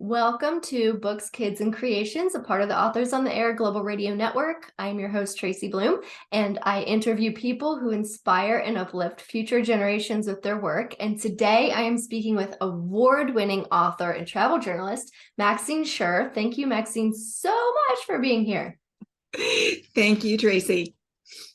Welcome to Books, Kids, and Creations, a part of the Authors on the Air Global Radio Network. I'm your host, Tracy Bloom, and I interview people who inspire and uplift future generations with their work. And today I am speaking with award-winning author and travel journalist, Maxine Schur. Thank you, Maxine, so much for being here. Thank you, Tracy.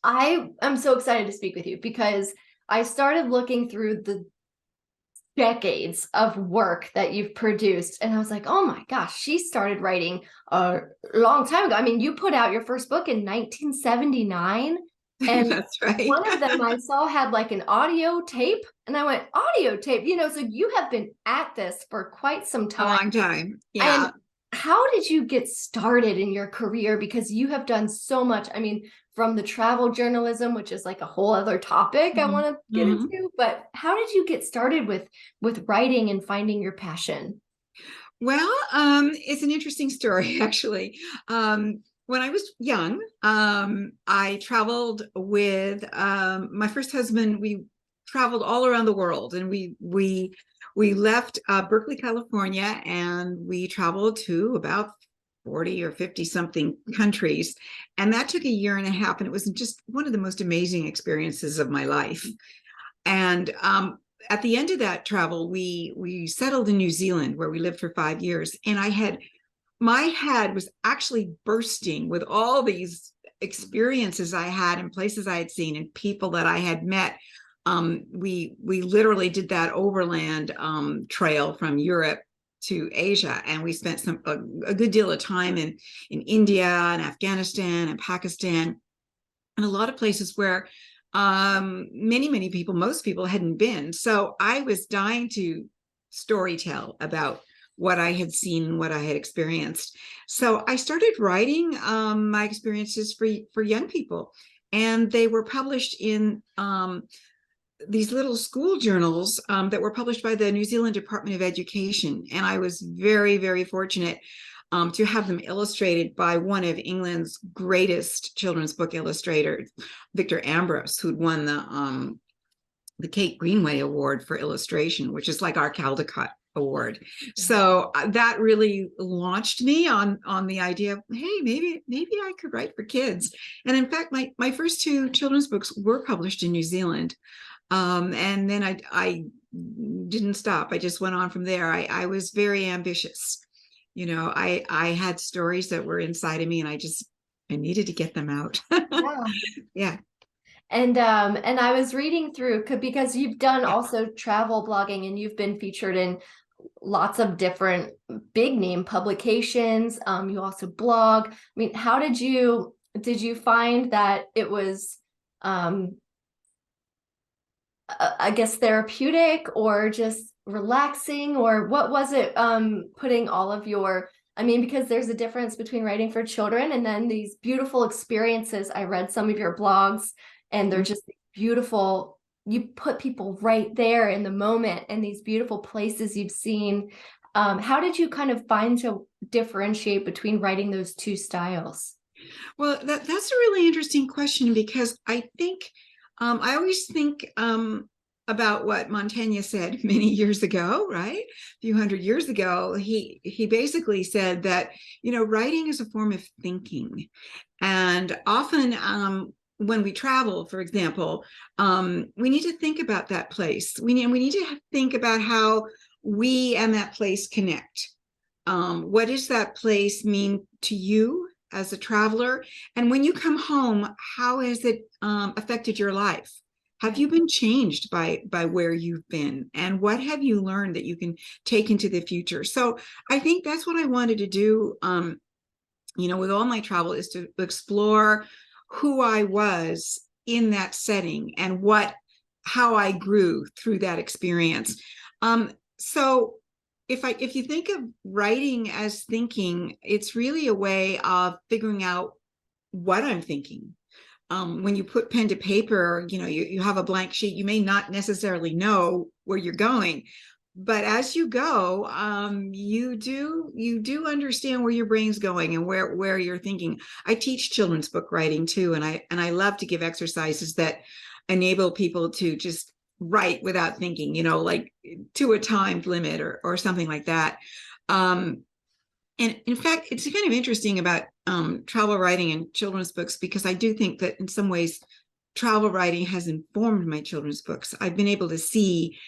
I am so excited to speak with you because I started looking through the decades of work that you've produced, and I was like, oh my gosh, she started writing a long time ago. I mean, you put out your first book in 1979, and That's right. one of them I saw had like an audio tape, and I went, audio tape, so you have been at this for quite some time. A long time. Yeah. And how did you get started in your career? Because you have done so much. I mean, from the travel journalism, which is like a whole other topic I want to get into, but how did you get started with writing and finding your passion? Well, it's an interesting story, actually. When I was young, I traveled with my first husband. We traveled all around the world, and we left Berkeley, California, and we traveled to about 40 or 50 something countries. And that took a year and a half. And it was just one of the most amazing experiences of my life. And at the end of that travel, we settled in New Zealand, where we lived for 5 years. And my head was actually bursting with all these experiences I had and places I had seen and people that I had met. We literally did that overland trail from Europe to Asia, and we spent a good deal of time in India and Afghanistan and Pakistan, and a lot of places where many people, most people hadn't been. So I was dying to storytell about what I had seen, what I had experienced. So I started writing my experiences for young people, and they were published in these little school journals that were published by the New Zealand Department of Education. And I was very, very fortunate to have them illustrated by one of England's greatest children's book illustrators, Victor Ambrose, who'd won the Kate Greenway Award for illustration, which is like our Caldecott Award. So that really launched me on the idea of, hey, maybe I could write for kids. And in fact, my first two children's books were published in New Zealand. And then I didn't stop. I just went on from there. I was very ambitious. I had stories that were inside of me, and I needed to get them out. Yeah. Yeah. And I was reading through, because you've done also travel blogging, and you've been featured in lots of different big name publications. You also blog. I mean, how did you find that it was I guess therapeutic or just relaxing, or what was it putting all of your, because there's a difference between writing for children and then these beautiful experiences. I read some of your blogs, and they're just beautiful. You put people right there in the moment, and these beautiful places you've seen. How did you kind of find to differentiate between writing those two styles? Well, that's a really interesting question, because I think I always think about what Montaigne said many years ago, right? A few hundred years ago. He basically said that, writing is a form of thinking. And often when we travel, for example, we need to think about that place. We need to think about how we and that place connect. What does that place mean to you as a traveler? And when you come home, how has it affected your life? Have you been changed by where you've been? And what have you learned that you can take into the future? So I think that's what I wanted to do, with all my travel, is to explore who I was in that setting and how I grew through that experience. So if you think of writing as thinking, it's really a way of figuring out what I'm thinking. When you put pen to paper, you have a blank sheet. You may not necessarily know where you're going, but as you go, you do understand where your brain's going and where you're thinking. I teach children's book writing too, and I love to give exercises that enable people to just write without thinking, like to a timed limit or something like that. And in fact, it's kind of interesting about travel writing and children's books, because I do think that in some ways, travel writing has informed my children's books. I've been able to see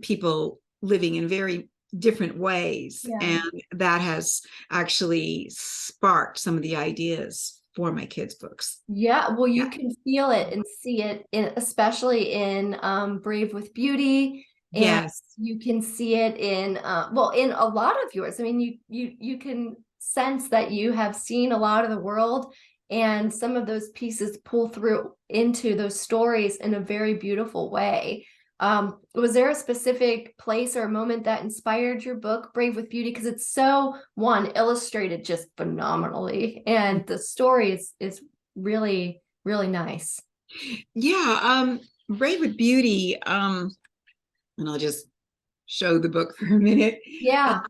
people living in very different ways, Yeah. and that has actually sparked some of the ideas for my kids' books. Yeah, well, Yeah. you can feel it and see it in, especially in Brave with Beauty, and Yes. you can see it in well, in a lot of yours. I mean, you can sense that you have seen a lot of the world, and some of those pieces pull through into those stories in a very beautiful way. Was there a specific place or a moment that inspired your book, Brave with Beauty? Because it's so, one, illustrated just phenomenally, and the story is really, really nice. Yeah. Brave with Beauty, and I'll just show the book for a minute, uh, Yeah.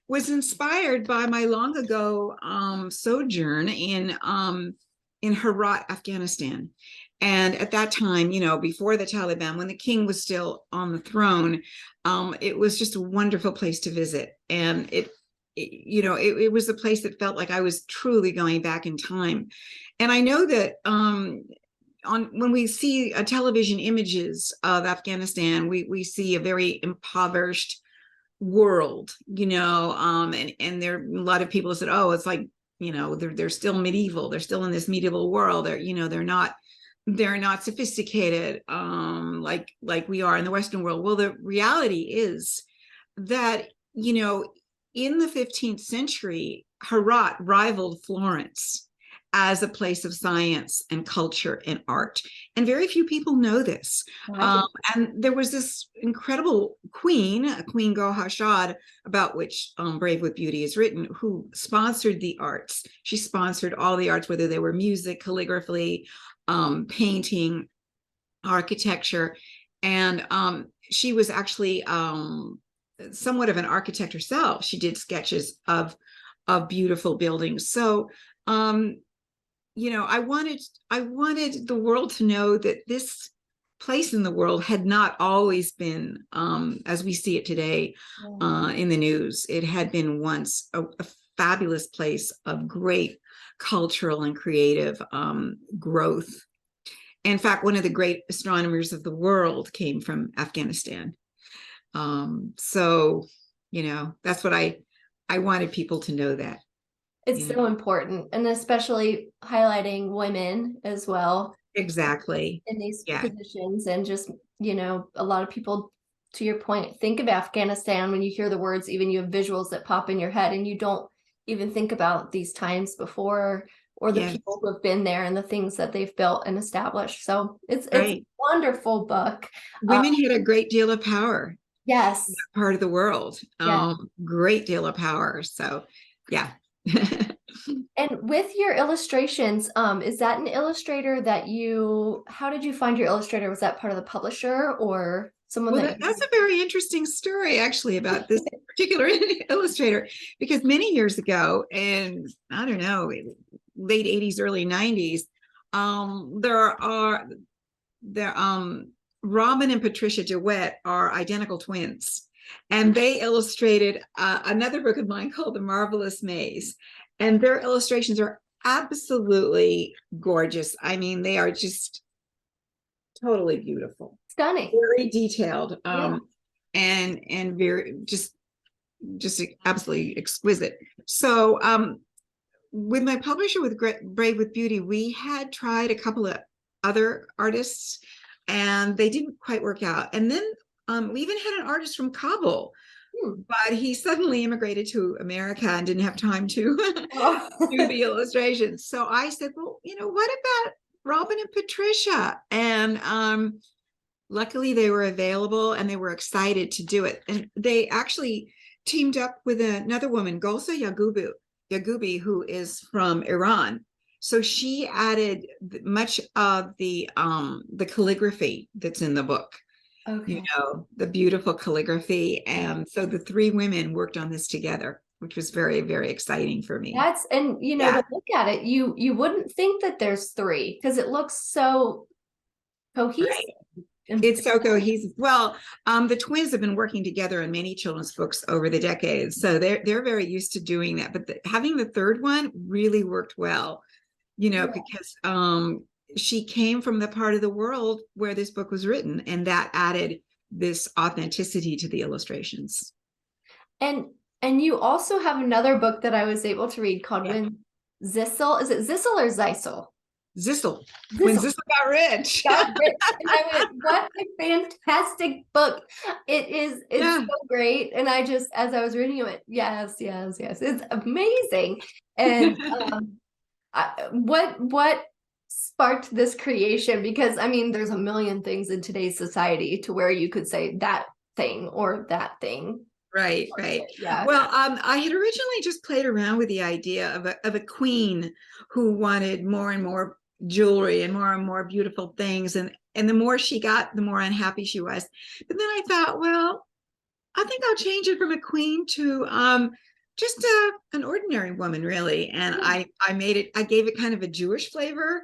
was inspired by my long ago sojourn in Herat, Afghanistan. And at that time, you know, before the Taliban, when the king was still on the throne, it was just a wonderful place to visit. And it was a place that felt like I was truly going back in time. And I know that when we see television images of Afghanistan, we see a very impoverished world, and there are a lot of people said, oh, it's like, they're still medieval, they're still in this medieval world, they're not sophisticated, like we are in the Western world. Well, the reality is that, in the 15th century, Herat rivaled Florence as a place of science and culture and art. And very few people know this. I did. And there was this incredible queen, Queen Gohashad, about which Brave with Beauty is written, who sponsored the arts. She sponsored all the arts, whether they were music, calligraphy, painting, architecture. And she was actually somewhat of an architect herself. She did sketches of beautiful buildings. So I wanted the world to know that this place in the world had not always been as we see it today in the news. It had been once a fabulous place of great cultural and creative growth. In fact, one of the great astronomers of the world came from Afghanistan. So, that's what I wanted people to know that. It's so important, and especially highlighting women as well Exactly. in these Yeah. positions. And just, a lot of people, to your point, think of Afghanistan when you hear the words, even you have visuals that pop in your head, and you don't even think about these times before, or the Yes. people who have been there and the things that they've built and established. So it's a Right. wonderful book. Women had a great deal of power in Yes. that part of the world. Yeah. Great deal of power. So, yeah. And with your illustrations, is that an illustrator that how did you find your illustrator? Was that part of the publisher or someone Well, that that's you? a very interesting story, actually, about this particular illustrator, because many years ago, and I don't know, late 80s, early 90s, there Robin and Patricia DeWitt are identical twins, and they illustrated another book of mine called The Marvelous Maze, and their illustrations are absolutely gorgeous. I mean, they are just totally beautiful, Stunning. very detailed, Yeah. and very just absolutely exquisite. So with my publisher, with Brave with Beauty, we had tried a couple of other artists, and they didn't quite work out. And then we even had an artist from Kabul, Hmm. but he suddenly immigrated to America and didn't have time to Oh. do the illustrations. So I said, well, what about Robin and Patricia? And luckily they were available and they were excited to do it. And they actually teamed up with another woman, Golsa Yagubi, who is from Iran. So she added much of the calligraphy that's in the book, Okay. the beautiful calligraphy. And so the three women worked on this together, which was very, very exciting for me. And Yeah. to look at it, you wouldn't think that there's three because it looks so cohesive. Right. It's so cohesive. Well, the twins have been working together on many children's books over the decades, so they're very used to doing that. But having the third one really worked well, Yeah. because she came from the part of the world where this book was written, and that added this authenticity to the illustrations. And you also have another book that I was able to read called Yeah. When Zissel, is it Zissel or Zeisel? Zissel. When Zissel got rich. Got rich. And I went, what a fantastic book. It's Yeah. so great. And I just, as I was reading it, yes, yes, yes. It's amazing. And what sparked this creation? Because I mean, there's a million things in today's society to where you could say that thing or that thing. Right. Yeah. Well, I had originally just played around with the idea of a queen who wanted more and more jewelry and more beautiful things, and the more she got, the more unhappy she was. But then I thought, well, I think I'll change it from a queen to just an ordinary woman, really. And I gave it kind of a Jewish flavor,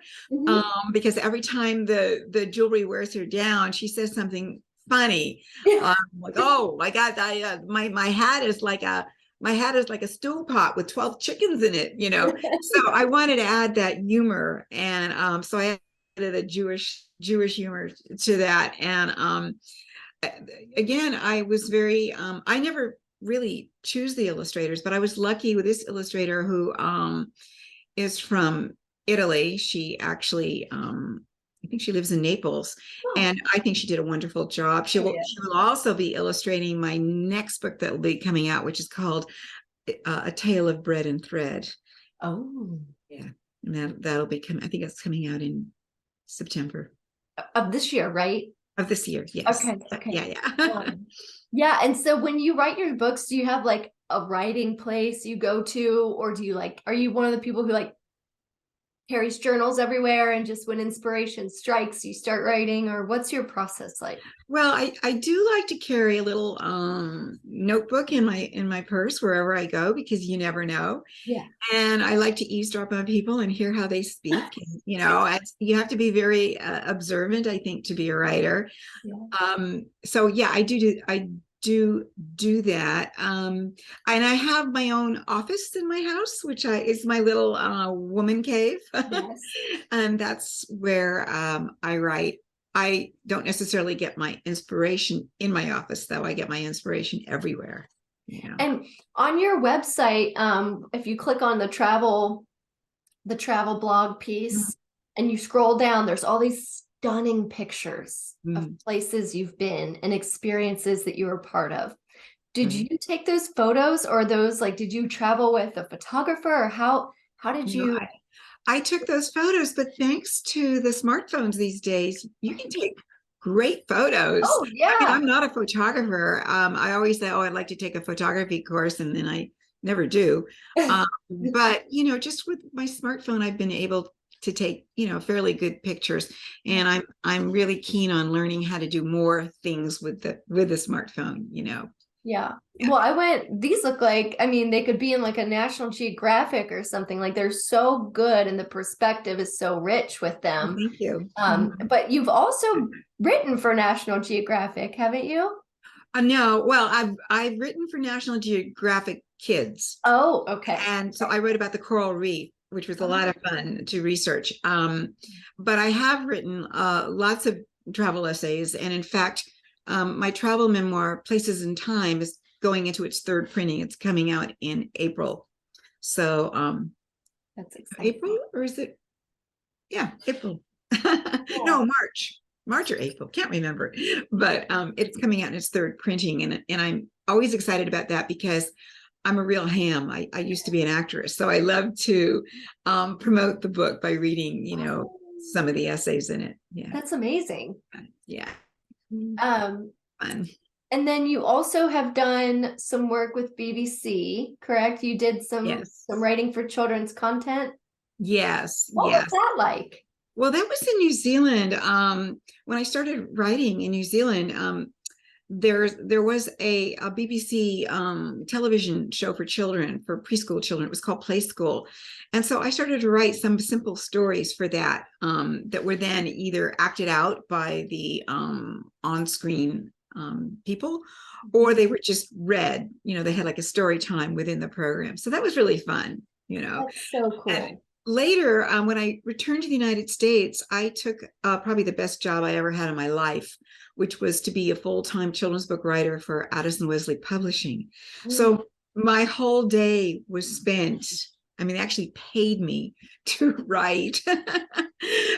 because every time the jewelry wears her down, she says something funny. Like, oh my God, my hat is like a stool pot with 12 chickens in it, So I wanted to add that humor, and so I added a Jewish humor to that. And again, I was very I never really choose the illustrators, but I was lucky with this illustrator who is from Italy. She actually I think she lives in Naples, and I think she did a wonderful job. She will also be illustrating my next book that will be coming out, which is called A Tale of Bread and Thread. Oh, yeah, and that'll be coming. I think it's coming out in September of this year, right? Of this year, yes. Okay. Yeah. Yeah, and so when you write your books, do you have like a writing place you go to, or do you are you one of the people who carries journals everywhere and just when inspiration strikes, you start writing, or what's your process like? Well, I do like to carry a little notebook in my purse wherever I go, because you never know. Yeah. And I like to eavesdrop on people and hear how they speak. And, you have to be very observant, I think, to be a writer. Yeah. So yeah, I do that. And I have my own office in my house, which is my little woman cave. Yes. And that's where I write. I don't necessarily get my inspiration in my office, though. I get my inspiration everywhere. Yeah. And on your website, if you click on the travel blog piece and you scroll down, there's all these stunning pictures of places you've been and experiences that you were part of. Did you take those photos, or those did you travel with a photographer, or how did you? I took those photos, but thanks to the smartphones these days, you can take great photos. Oh, yeah. I mean, I'm not a photographer. I always say, oh, I'd like to take a photography course, and then I never do. But, just with my smartphone, I've been able to take, fairly good pictures. And I'm really keen on learning how to do more things with the smartphone, Yeah. Well, these look like, I mean, they could be in a National Geographic or something. They're so good, and the perspective is so rich with them. Thank you. But you've also written for National Geographic, haven't you? No. Well, I've written for National Geographic Kids. Oh, okay. And so I wrote about the coral reef, which was a lot of fun to research. But I have written lots of travel essays. And in fact, my travel memoir, Places in Time, is going into its third printing. It's coming out in April. So that's exciting. April, or is it? Yeah, April. No, March or April, can't remember. But it's coming out in its third printing, and I'm always excited about that, because I'm a real ham. I used to be an actress, so I love to promote the book by reading, some of the essays in it. Yeah, that's amazing. Yeah. Fun. And then you also have done some work with BBC, correct? You did some writing for children's content. Yes. What was that like? Well, that was in New Zealand. When I started writing in New Zealand, there was a BBC television show for children, for preschool children. It was called Play School. And so I started to write some simple stories for that, that were then either acted out by the on-screen people, or they were just read. They had like a story time within the program. So that was really fun. That's so And cool. later, when I returned to the United States, I took probably the best job I ever had in my life, which was to be a full-time children's book writer for Addison Wesley Publishing. Mm. So my whole day was spent, I mean, they actually paid me to write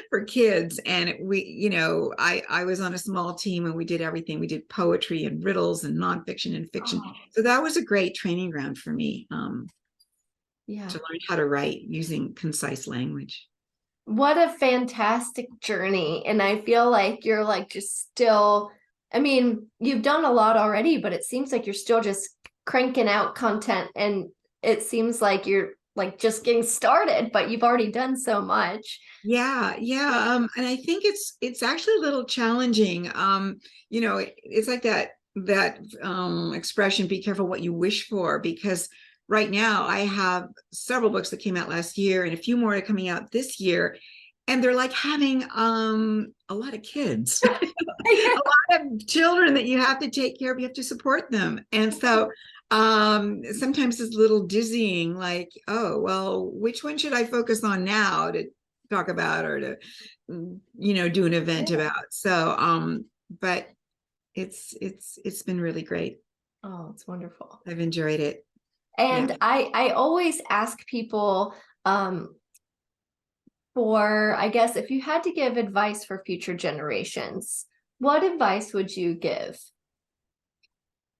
for kids. And I was on a small team and we did everything. We did poetry and riddles and nonfiction and fiction. Oh, So that was a great training ground for me. yeah. To learn how to write using concise language. What a fantastic journey. And I feel like you're like just still, I mean, you've done a lot already, but it seems like you're still just cranking out content, and it seems like you're like just getting started, but you've already done so much. Yeah, yeah. And I think it's actually a little challenging. It's like that expression, be careful what you wish for, because right now I have several books that came out last year and a few more are coming out this year. And they're like having a lot of kids, a lot of children that you have to take care of, you have to support them. And so sometimes it's a little dizzying, like, oh, well, which one should I focus on now to talk about, or to do an event Yeah. about? So but it's been really great. Oh, it's wonderful. I've enjoyed it. Yeah. And I always ask people, for, I guess, if you had to give advice for future generations, what advice would you give?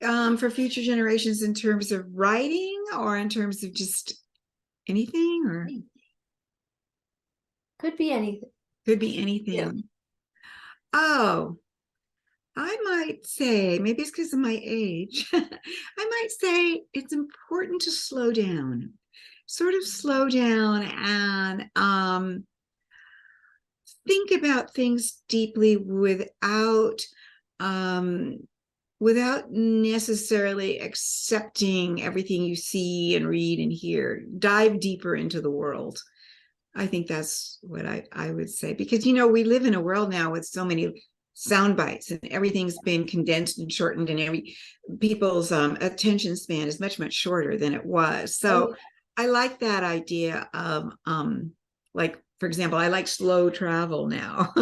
For future generations in terms of writing, or in terms of just anything, or Could be anything. could be Yeah. anything. Oh, I might say, maybe it's because of my age, I might say it's important to slow down, sort of slow down, and think about things deeply um, without necessarily accepting everything you see and read and hear. Dive deeper into the world. I think that's what I would say, because we live in a world now with so many sound bites, and everything's been condensed and shortened, and every people's attention span is much shorter than it was. Oh, So I like that idea of like, for example, I like slow travel now.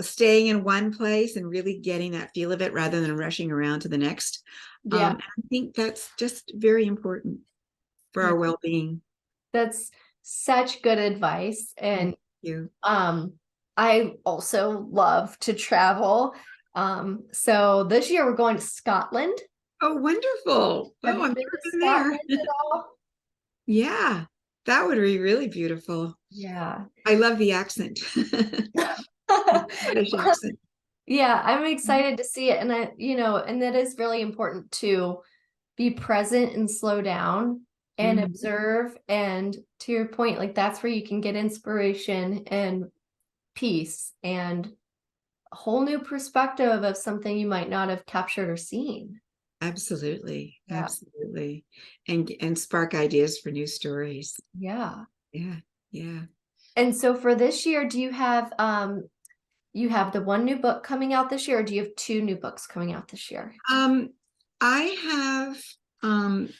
Staying in one place and really getting that feel of it rather than rushing around to the next. yeah. I think that's just very important for Yeah. our well-being. That's such good advice. Thank And you. I also love to travel. So this year we're going to Scotland. Oh, wonderful. Have Oh, you I've been never to been there. Scotland at all? Yeah, that would be really beautiful. Yeah. I love the accent, the Scottish accent. Yeah, I'm excited to see it. And and that is really important to be present and slow down and Mhm. observe. And to your point, like that's where you can get inspiration and peace and a whole new perspective of something you might not have captured or seen. Absolutely, Yeah. absolutely, and spark ideas for new stories. Yeah. Yeah, yeah. And so for this year, do you have the one new book coming out this year, or do you have two new books coming out this year? Um, I have um,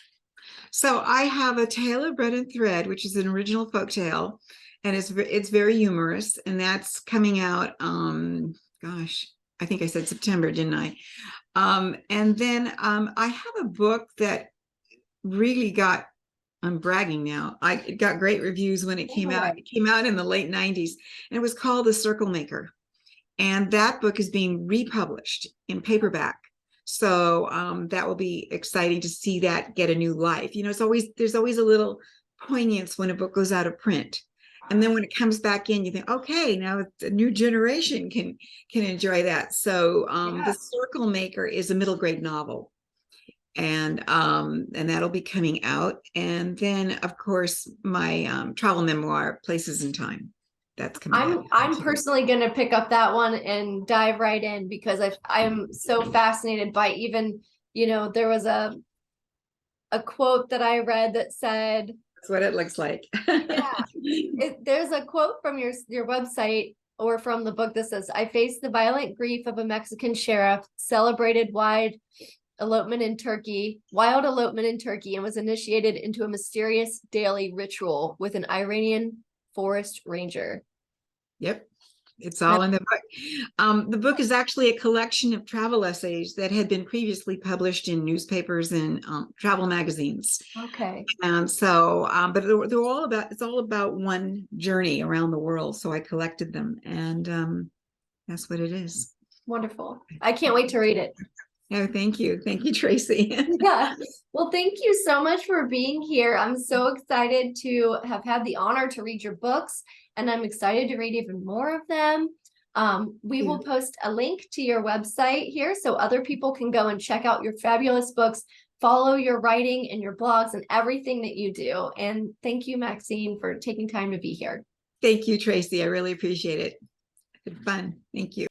so I have A Tale of Bread and Thread, which is an original folk tale, and it's very humorous, and that's coming out. Gosh, I think I said September, didn't I? And then I have a book that really got, I'm bragging now. It got great reviews when it came out. Oh, It came out in the late 90s, and it was called The Circle Maker. And that book is being republished in paperback. So that will be exciting to see that get a new life. There's always a little poignance when a book goes out of print. And then when it comes back in, you think, okay, now the new generation can enjoy that. So The yeah. Circle Maker is a middle grade novel, and that'll be coming out. And then, of course, my travel memoir, Places in Time. that's coming out. I'm personally going to pick up that one and dive right in because I'm so fascinated by even, there was a quote that I read that said, That's what it looks like. yeah, there's a quote from your website or from the book that says, "I faced the violent grief of a Mexican sheriff, celebrated wild elopement in Turkey, and was initiated into a mysterious daily ritual with an Iranian forest ranger." Yep. It's all in the book. The book is actually a collection of travel essays that had been previously published in newspapers and travel magazines. Okay. And so, but they're all about, it's all about one journey around the world. So I collected them, and that's what it is. Wonderful. I can't wait to read it. Oh, thank you. Thank you, Tracy. Yeah. Well, thank you so much for being here. I'm so excited to have had the honor to read your books, and I'm excited to read even more of them. We will post a link to your website here so other people can go and check out your fabulous books, follow your writing and your blogs and everything that you do. And thank you, Maxine, for taking time to be here. Thank you, Tracy. I really appreciate it. It's been fun. Thank you.